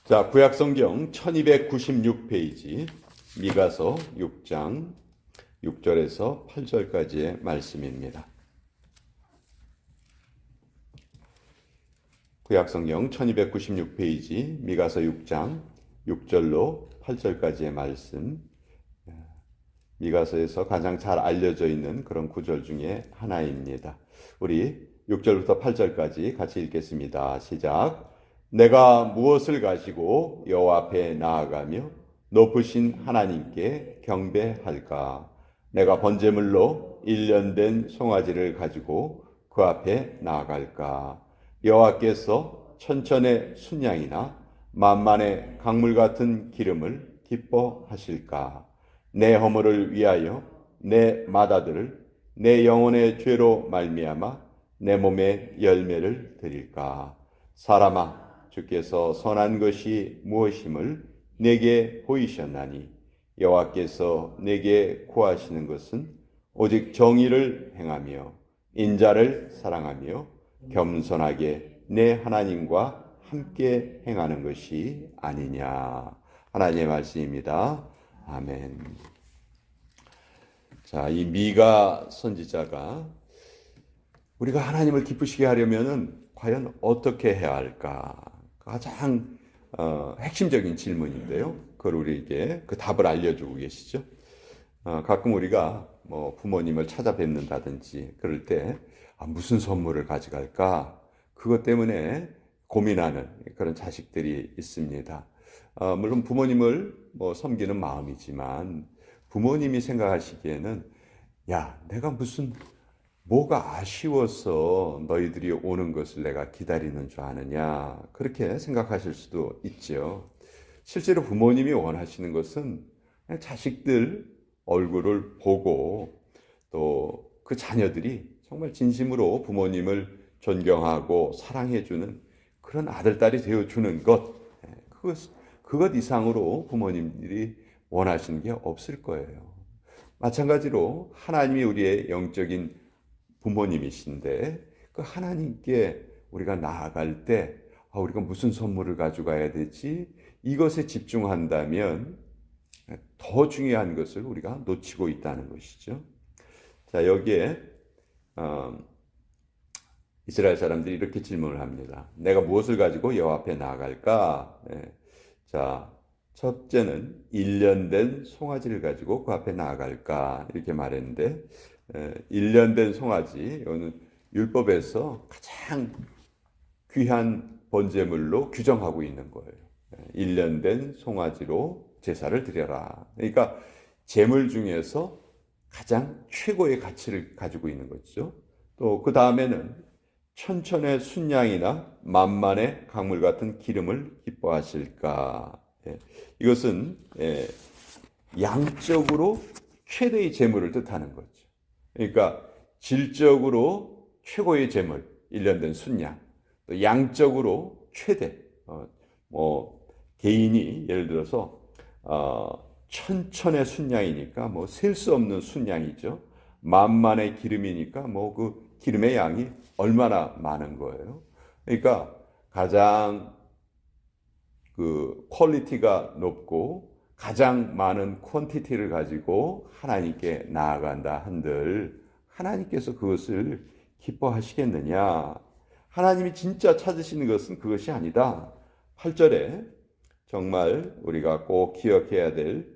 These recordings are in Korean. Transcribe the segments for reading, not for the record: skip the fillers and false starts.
자, 구약성경 1296페이지 미가서 6장 6절에서 8절까지의 말씀입니다. 구약성경 1296페이지 미가서 6장 6절로 8절까지의 말씀, 미가서에서 가장 잘 알려져 있는 그런 구절 중에 하나입니다. 우리 6절부터 8절까지 같이 읽겠습니다. 시작. 내가 무엇을 가지고 여호와 앞에 나아가며 높으신 하나님께 경배할까? 내가 번제물로 1년 된 송아지를 가지고 그 앞에 나아갈까? 여호와께서 천천의 순양이나 만만의 강물 같은 기름을 기뻐하실까? 내 허물을 위하여 내 맏아들을 내 영혼의 죄로 말미암아 내 몸에 열매를 드릴까? 사람아, 주께서 선한 것이 무엇임을 내게 보이셨나니 여호와께서 내게 구하시는 것은 오직 정의를 행하며 인자를 사랑하며 겸손하게 내 하나님과 함께 행하는 것이 아니냐. 하나님의 말씀입니다. 아멘. 자, 이 미가 선지자가 우리가 하나님을 기쁘시게 하려면은 과연 어떻게 해야 할까? 가장 핵심적인 질문인데요. 그걸 우리에게 그 답을 알려주고 계시죠. 가끔 우리가 뭐 부모님을 찾아뵙는다든지 그럴 때 무슨 선물을 가져갈까? 그것 때문에 고민하는 그런 자식들이 있습니다. 물론 부모님을 뭐 섬기는 마음이지만 부모님이 생각하시기에는 야, 내가 무슨 뭐가 아쉬워서 너희들이 오는 것을 내가 기다리는 줄 아느냐, 그렇게 생각하실 수도 있죠. 실제로 부모님이 원하시는 것은 그냥 자식들 얼굴을 보고 또 그 자녀들이 정말 진심으로 부모님을 존경하고 사랑해주는 그런 아들, 딸이 되어주는 것, 그것 이상으로 부모님들이 원하시는 게 없을 거예요. 마찬가지로 하나님이 우리의 영적인 부모님이신데 그 하나님께 우리가 나아갈 때 우리가 무슨 선물을 가져가야 되지? 이것에 집중한다면 더 중요한 것을 우리가 놓치고 있다는 것이죠. 자, 여기에 이스라엘 사람들이 이렇게 질문을 합니다. 내가 무엇을 가지고 여호와 앞에 나아갈까? 자, 첫째는 1년 된 송아지를 가지고 그 앞에 나아갈까? 이렇게 말했는데 1년 된 송아지, 이거는 율법에서 가장 귀한 번제물로 규정하고 있는 거예요. 1년 된 송아지로 제사를 드려라. 그러니까 제물 중에서 가장 최고의 가치를 가지고 있는 거죠. 또 그 다음에는 천천의 순양이나 만만의 강물 같은 기름을 기뻐하실까. 이것은 양적으로 최대의 제물을 뜻하는 거죠. 그러니까 질적으로 최고의 제물, 1년 된 순양, 또 양적으로 최대, 개인이 예를 들어서 천천의 순양이니까 뭐 셀 수 없는 순양이죠. 만만의 기름이니까 뭐 그 기름의 양이 얼마나 많은 거예요. 그러니까 가장 그 퀄리티가 높고 가장 많은 퀀티티를 가지고 하나님께 나아간다 한들 하나님께서 그것을 기뻐하시겠느냐? 하나님이 진짜 찾으시는 것은 그것이 아니다. 8절에 정말 우리가 꼭 기억해야 될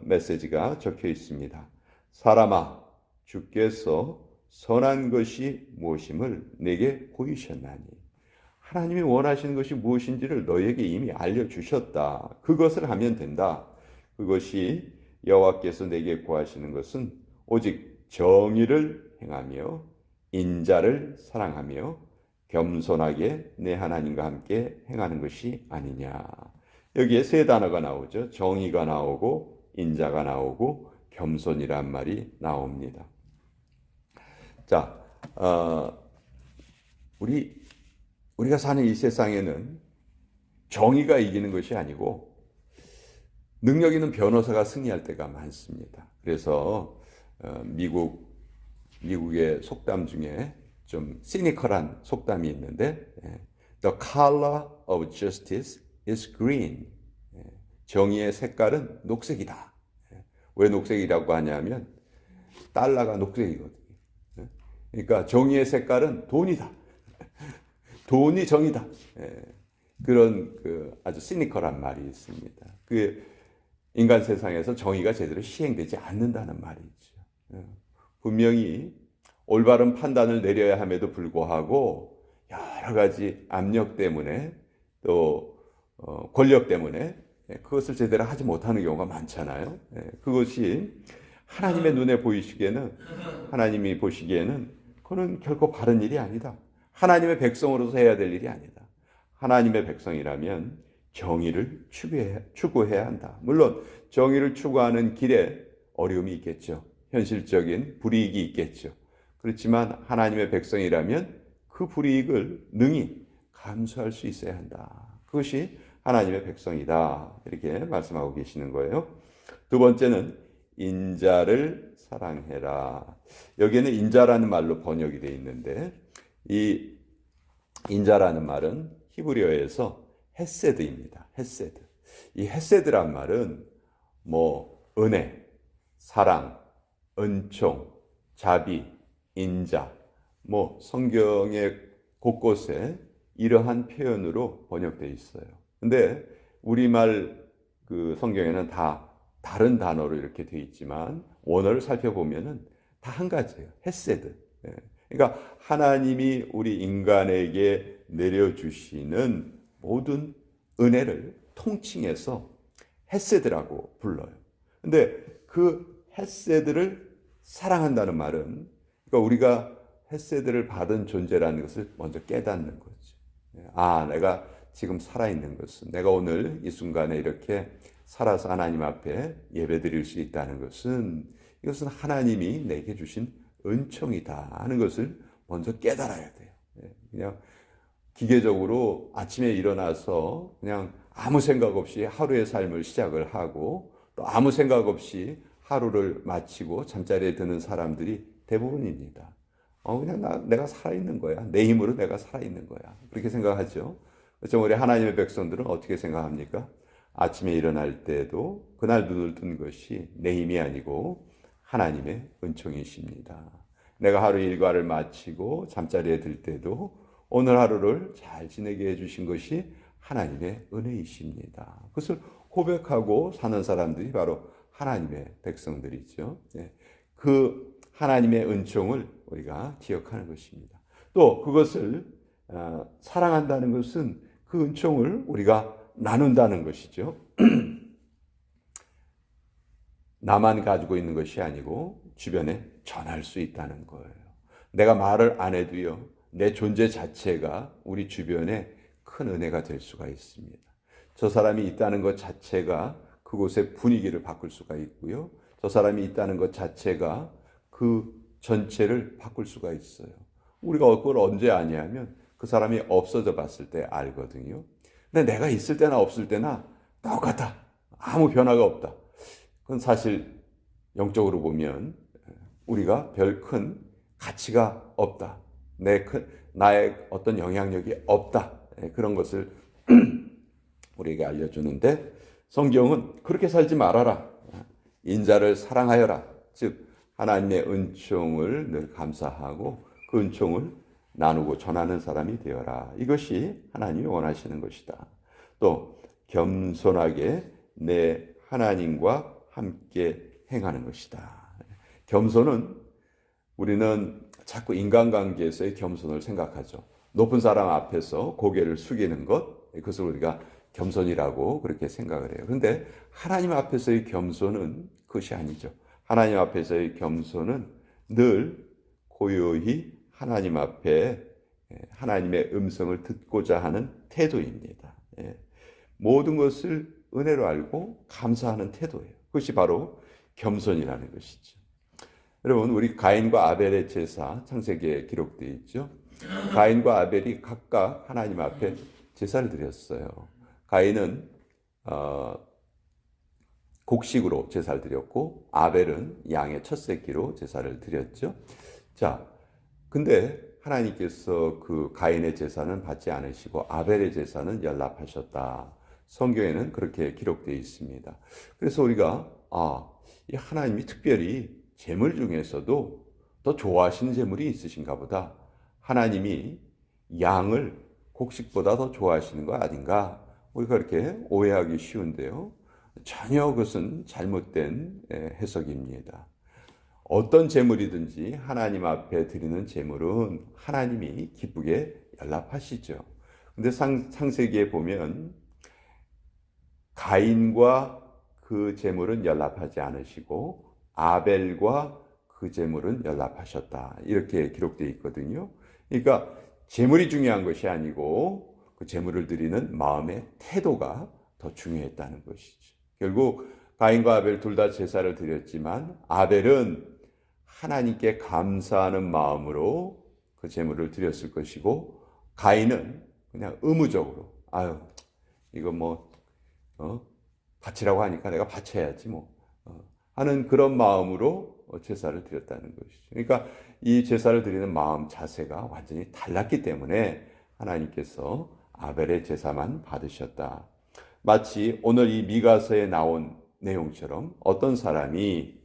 메시지가 적혀 있습니다. 사람아, 주께서 선한 것이 무엇임을 내게 보이셨나니. 하나님이 원하시는 것이 무엇인지를 너에게 이미 알려주셨다. 그것을 하면 된다. 그것이 여호와께서 내게 구하시는 것은 오직 정의를 행하며 인자를 사랑하며 겸손하게 내 하나님과 함께 행하는 것이 아니냐. 여기에 세 단어가 나오죠. 정의가 나오고 인자가 나오고 겸손이란 말이 나옵니다. 자, 우리가 사는 이 세상에는 정의가 이기는 것이 아니고 능력 있는 변호사가 승리할 때가 많습니다. 그래서 미국의 속담 중에 좀 시니컬한 속담이 있는데 The color of justice is green. 정의의 색깔은 녹색이다. 왜 녹색이라고 하냐면 달러가 녹색이거든요. 그러니까 정의의 색깔은 돈이다. 돈이 정의다. 그런 아주 시니컬한 말이 있습니다. 그 인간 세상에서 정의가 제대로 시행되지 않는다는 말이죠. 분명히 올바른 판단을 내려야 함에도 불구하고 여러 가지 압력 때문에 또 권력 때문에 그것을 제대로 하지 못하는 경우가 많잖아요. 그것이 하나님의 눈에 보이시기에는, 하나님이 보시기에는 그건 결코 바른 일이 아니다. 하나님의 백성으로서 해야 될 일이 아니다. 하나님의 백성이라면 정의를 추구해야 한다. 물론 정의를 추구하는 길에 어려움이 있겠죠. 현실적인 불이익이 있겠죠. 그렇지만 하나님의 백성이라면 그 불이익을 능히 감수할 수 있어야 한다. 그것이 하나님의 백성이다. 이렇게 말씀하고 계시는 거예요. 두 번째는 인자를 사랑해라. 여기에는 인자라는 말로 번역이 되어 있는데 이 인자라는 말은 히브리어에서 헤세드입니다. 헤세드. 이 헤세드란 말은 은혜, 사랑, 은총, 자비, 인자, 성경의 곳곳에 이러한 표현으로 번역되어 있어요. 근데 우리말 성경에는 다 다른 단어로 이렇게 되어 있지만 원어를 살펴보면은 다 한 가지예요. 헤세드. 그러니까 하나님이 우리 인간에게 내려주시는 모든 은혜를 통칭해서 헤세드라고 불러요. 근데 그 헤세드를 사랑한다는 말은, 그러니까 우리가 헤세드를 받은 존재라는 것을 먼저 깨닫는 거죠. 내가 지금 살아있는 것은, 내가 오늘 이 순간에 이렇게 살아서 하나님 앞에 예배드릴 수 있다는 것은, 이것은 하나님이 내게 주신 은총이다 하는 것을 먼저 깨달아야 돼요. 그냥 기계적으로 아침에 일어나서 그냥 아무 생각 없이 하루의 삶을 시작을 하고 또 아무 생각 없이 하루를 마치고 잠자리에 드는 사람들이 대부분입니다. 그냥 내가 살아있는 거야. 내 힘으로 내가 살아있는 거야. 그렇게 생각하죠. 그렇죠. 우리 하나님의 백성들은 어떻게 생각합니까? 아침에 일어날 때도 그날 눈을 뜬 것이 내 힘이 아니고 하나님의 은총이십니다. 내가 하루 일과를 마치고 잠자리에 들 때도 오늘 하루를 잘 지내게 해주신 것이 하나님의 은혜이십니다. 그것을 고백하고 사는 사람들이 바로 하나님의 백성들이죠. 그 하나님의 은총을 우리가 기억하는 것입니다. 또 그것을 사랑한다는 것은 그 은총을 우리가 나눈다는 것이죠. 나만 가지고 있는 것이 아니고 주변에 전할 수 있다는 거예요. 내가 말을 안 해도요, 내 존재 자체가 우리 주변에 큰 은혜가 될 수가 있습니다. 저 사람이 있다는 것 자체가 그곳의 분위기를 바꿀 수가 있고요. 저 사람이 있다는 것 자체가 그 전체를 바꿀 수가 있어요. 우리가 그걸 언제 아냐면 그 사람이 없어져 봤을 때 알거든요. 근데 내가 있을 때나 없을 때나 똑같아. 아무 변화가 없다. 그건 사실 영적으로 보면 우리가 별 큰 가치가 없다. 나의 어떤 영향력이 없다. 그런 것을 우리에게 알려주는데 성경은 그렇게 살지 말아라. 인자를 사랑하여라. 즉 하나님의 은총을 늘 감사하고 그 은총을 나누고 전하는 사람이 되어라. 이것이 하나님이 원하시는 것이다. 또 겸손하게 내 하나님과 함께 행하는 것이다. 겸손은 우리는 자꾸 인간관계에서의 겸손을 생각하죠. 높은 사람 앞에서 고개를 숙이는 것, 그것을 우리가 겸손이라고 그렇게 생각을 해요. 그런데 하나님 앞에서의 겸손은 그것이 아니죠. 하나님 앞에서의 겸손은 늘 고요히 하나님 앞에 하나님의 음성을 듣고자 하는 태도입니다. 모든 것을 은혜로 알고 감사하는 태도예요. 그것이 바로 겸손이라는 것이죠. 여러분, 우리 가인과 아벨의 제사 창세기에 기록되어 있죠. 가인과 아벨이 각각 하나님 앞에 제사를 드렸어요. 가인은 곡식으로 제사를 드렸고 아벨은 양의 첫 새끼로 제사를 드렸죠. 자, 근데 하나님께서 그 가인의 제사는 받지 않으시고 아벨의 제사는 연락하셨다. 성경에는 그렇게 기록되어 있습니다. 그래서 우리가 이 하나님이 특별히 재물 중에서도 더 좋아하시는 재물이 있으신가 보다. 하나님이 양을 곡식보다 더 좋아하시는 거 아닌가? 우리가 그렇게 오해하기 쉬운데요. 전혀 그것은 잘못된 해석입니다. 어떤 재물이든지 하나님 앞에 드리는 재물은 하나님이 기쁘게 연락하시죠. 근데 창세기에 보면 가인과 그 재물은 연락하지 않으시고 아벨과 그 재물은 연락하셨다. 이렇게 기록되어 있거든요. 그러니까 재물이 중요한 것이 아니고 그 재물을 드리는 마음의 태도가 더 중요했다는 것이죠. 결국 가인과 아벨 둘 다 제사를 드렸지만 아벨은 하나님께 감사하는 마음으로 그 제물을 드렸을 것이고 가인은 그냥 의무적으로 이거 바치라고 하니까 내가 바쳐야지 하는 그런 마음으로 제사를 드렸다는 것이죠. 그러니까 이 제사를 드리는 마음 자세가 완전히 달랐기 때문에 하나님께서 아벨의 제사만 받으셨다. 마치 오늘 이 미가서에 나온 내용처럼 어떤 사람이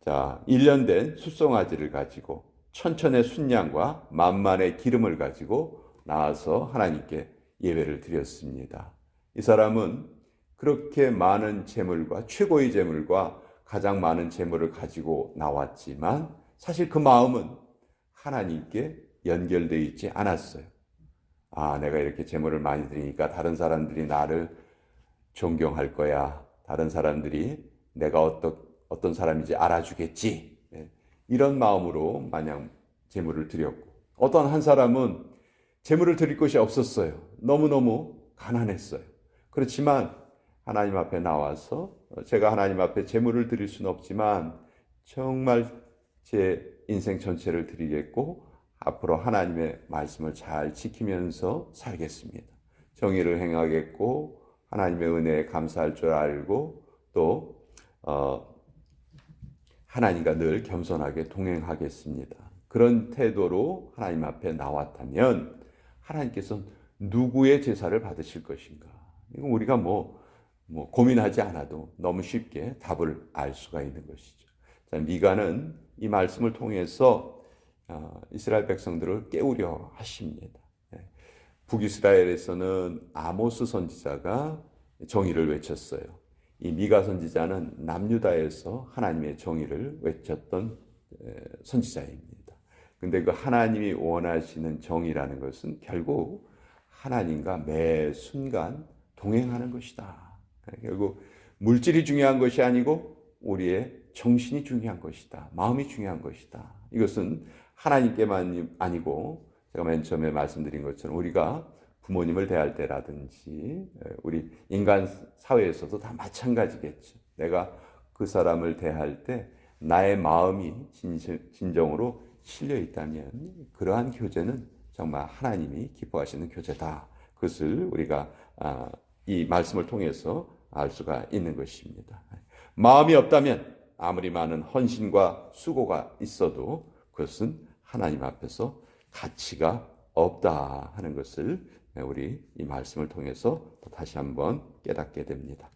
1년 된 숫송아지를 가지고 천천의 순양과 만만의 기름을 가지고 나와서 하나님께 예배를 드렸습니다. 이 사람은 그렇게 많은 재물과 최고의 재물과 가장 많은 재물을 가지고 나왔지만 사실 그 마음은 하나님께 연결되어 있지 않았어요. 내가 이렇게 재물을 많이 드리니까 다른 사람들이 나를 존경할 거야. 다른 사람들이 내가 어떤 사람인지 알아주겠지. 이런 마음으로 마냥 재물을 드렸고 어떤 한 사람은 재물을 드릴 것이 없었어요. 너무너무 가난했어요. 그렇지만 하나님 앞에 나와서 제가 하나님 앞에 재물을 드릴 수는 없지만 정말 제 인생 전체를 드리겠고 앞으로 하나님의 말씀을 잘 지키면서 살겠습니다. 정의를 행하겠고 하나님의 은혜에 감사할 줄 알고 또 하나님과 늘 겸손하게 동행하겠습니다. 그런 태도로 하나님 앞에 나왔다면 하나님께서는 누구의 제사를 받으실 것인가? 이건 우리가 고민하지 않아도 너무 쉽게 답을 알 수가 있는 것이죠. 미가는 이 말씀을 통해서 이스라엘 백성들을 깨우려 하십니다. 북이스라엘에서는 아모스 선지자가 정의를 외쳤어요. 이 미가 선지자는 남유다에서 하나님의 정의를 외쳤던 선지자입니다. 근데 그 하나님이 원하시는 정의라는 것은 결국 하나님과 매 순간 동행하는 것이다. 결국 물질이 중요한 것이 아니고 우리의 정신이 중요한 것이다. 마음이 중요한 것이다. 이것은 하나님께만 아니고 제가 맨 처음에 말씀드린 것처럼 우리가 부모님을 대할 때라든지 우리 인간 사회에서도 다 마찬가지겠죠. 내가 그 사람을 대할 때 나의 마음이 진정으로 실려 있다면 그러한 교제는 정말 하나님이 기뻐하시는 교제다. 그것을 우리가 이 말씀을 통해서 알 수가 있는 것입니다. 마음이 없다면 아무리 많은 헌신과 수고가 있어도 그것은 하나님 앞에서 가치가 없다 하는 것을 우리 이 말씀을 통해서 다시 한번 깨닫게 됩니다.